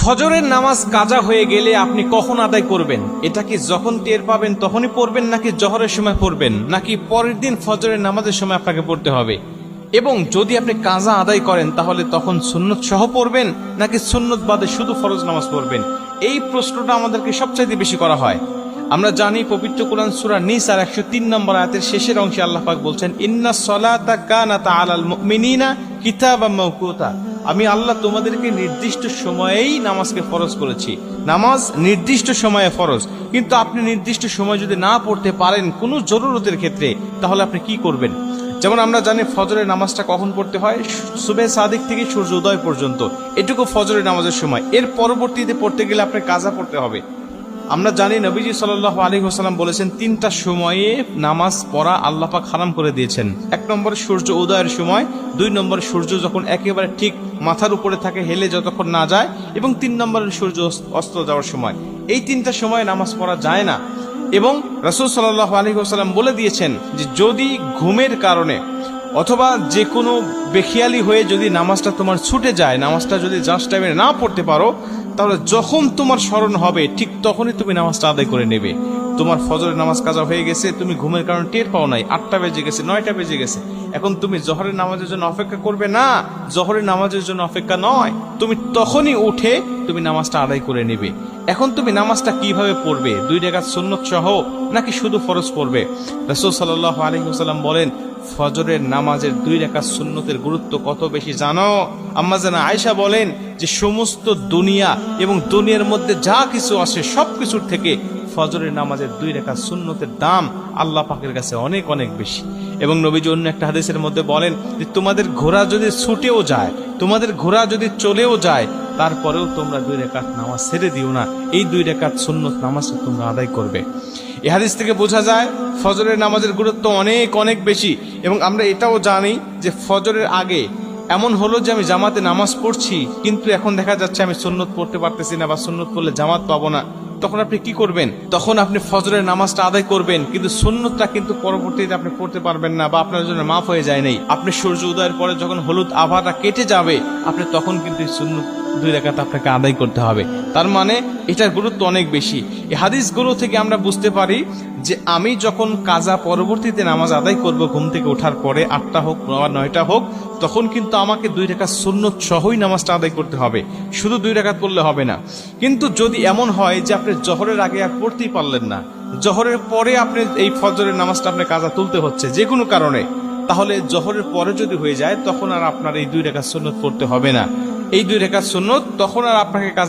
ফজরের নামাজ কাজা হয়ে গেলে আপনি কখন আদায় করবেন? এটা কি যখন টের পাবেন তখনই পড়বেন, নাকি জহরের সময় পড়বেন, নাকি পরের দিন ফজরের নামাজের সময় আপনাকে পড়তে হবে? এবং যদি আপনি কাজা আদায় করেন তাহলে তখন সুন্নত সহ পড়বেন, নাকি সুন্নত বাদে শুধু ফরজ নামাজ পড়বেন? এই প্রশ্নটা আমাদেরকে সবচাইতে বেশি করা হয়। আমরা জানি পবিত্র কোরআন সূরা নিসার 103 নম্বর আয়াতের শেষের অংশে আল্লাহ পাক বলছেন, ইন্নাস সালাতা কানাত আলাল মুমিনিনা কিতাবাম মাওকুতা। আমি আল্লাহ তোমাদেরকে নির্দিষ্ট সময়েই নামাজকে ফরজ করেছি। নামাজ নির্দিষ্ট সময়ে ফরজ, কিন্তু আপনি নির্দিষ্ট সময় যদি না পড়তে পারেন কোনো জরুরতের ক্ষেত্রে, তাহলে আপনি কি করবেন? যেমন আমরা জানি ফজরের নামাজটা কখন পড়তে হয়? সুবহে সাদিক থেকে সূর্য উদয় পর্যন্ত, এটুকু ফজরের নামাজের সময়। এর পরবর্তীতে পড়তে গেলে আপনার কাজা পড়তে হবে। আমরা জানি নবীজি সাল্লাল্লাহু আলাইহি ওয়াসাল্লাম বলেছেন, তিনটা সময়ে নামাজ পড়া আল্লাহ পাক হারাম করে দিয়েছেন। 1 নম্বরে সূর্য উদয়ের সময়, 2 নম্বরে সূর্য যখন একেবারে ঠিক মাথার উপরে থাকে, হেলে যতক্ষণ না যায়, এবং 3 নম্বরে সূর্য অস্ত যাওয়ার সময়। এই 3টা সময় নামাজ পড়া যায় না। এবং রাসূল সাল্লাল্লাহু আলাইহি ওয়াসাল্লাম বলে দিয়েছেন যে যদি ঘুমের কারণে অথবা যে কোনো বেখিয়ালি হয়ে যদি নামাজটা তোমার ছুটে যায়, নামাজটা যদি জাস্ট টাইমে না পড়তে পারো, তাহলে যখন তোমার স্মরণ হবে ঠিক তখনই তুমি নামাজটা আদায় করে নেবে। তোমার ফজরের নামাজ কাজা হয়ে গেছে, তুমি ঘুমের কারণে টের পাও নাই, 8টা বেজে গেছে, 9টা বেজে গেছে, এখন তুমি জোহরের নামাজের জন্য অপেক্ষা করবে না। জোহরের নামাজের জন্য অপেক্ষা নয়, তুমি তখনই উঠে তুমি নামাজটা আদায় করে নেবে। এখন তুমি নামাজটা কিভাবে পড়বে? 2 রাকাত সুন্নত সহ নাকি শুধু ফরজ পড়বে? রাসূল সাল্লাল্লাহু আলাইহি ওয়াসাল্লাম বলেন, ফজরের নামাজের 2 রাকাত সুন্নতের গুরুত্ব কত বেশি জানো? আম্মা জানা আয়েশা বলেন যে সমস্ত দুনিয়া এবং দুনিয়ার মধ্যে যা কিছু আছে সবকিছুর থেকে ফজরের নামাজের 2 রাকাত সুন্নতের দাম আল্লাহ পাকের কাছে অনেক অনেক বেশি। এবং নবীজি অন্য একটা হাদিসের মধ্যে বলেন যে তোমাদের ঘোড়া যদি ছুটেও যায়, তোমাদের ঘোড়া যদি চলেও যায়, তারপরেও তোমরা 2 রাকাত নামাজ ছেড়ে দিও না, এই 2 রাকাত সুন্নত নামাজটা তোমরা আদায় করবে। এই হাদিস থেকে বোঝা যায় ফজরের নামাজের গুরুত্ব অনেক অনেক বেশি। এবং আমরা এটাও জানি যে ফজরের আগে এমন হলো যে আমি জামাতে নামাজ পড়ছি, কিন্তু এখন দেখা যাচ্ছে আমি সুন্নত পড়তে পারতেছি না, বা সুন্নত পড়লে জামাত পাবো না। তখন আপনি কি করবেন? তখন আপনি ফজরের নামাজটা আদায় করবেন, কিন্তু সুন্নতটা কিন্তু পরবর্তীতে আপনি পড়তে পারবেন না, বা আপনার জন্য মাফ হয়ে যায় নাই। আপনি সূর্য উদয়ের পরে যখন হলুদ আভাটা কেটে যাবে, আপনি তখন কিন্তু সুন্নত 2 রাকাত আপনাকে আদায় করতে হবে। তার মানে এটার গুরুত্ব অনেক বেশি। এই হাদিসগুলো থেকে আমরা বুঝতে পারি যে আমি যখন কাজা পরবর্তীতে নামাজ আদায় করব ঘুম থেকে ওঠার পরে, 8টা হোক বা 9টা হোক, তখন কিন্তু আমাকে 2 রাকাত সুন্নত সহই নামাজটা আদায় করতে হবে, শুধু 2 রাকাত পড়লে হবে না। কিন্তু যদি এমন হয় যে আপনি জোহরের আগে আর পড়তেই পারলেন না, জোহরের পরে আপনি এই ফজরের নামাজটা আপনি কাজা তুলতে হচ্ছে যে কোনো কারণে, তাহলে জোহরের পরে যদি হয়ে যায় তখন আর আপনার এই 2 রাকাত সুন্নত পড়তে হবে না। এই 2 রাকাত সুন্নত তখন আর আপনাকে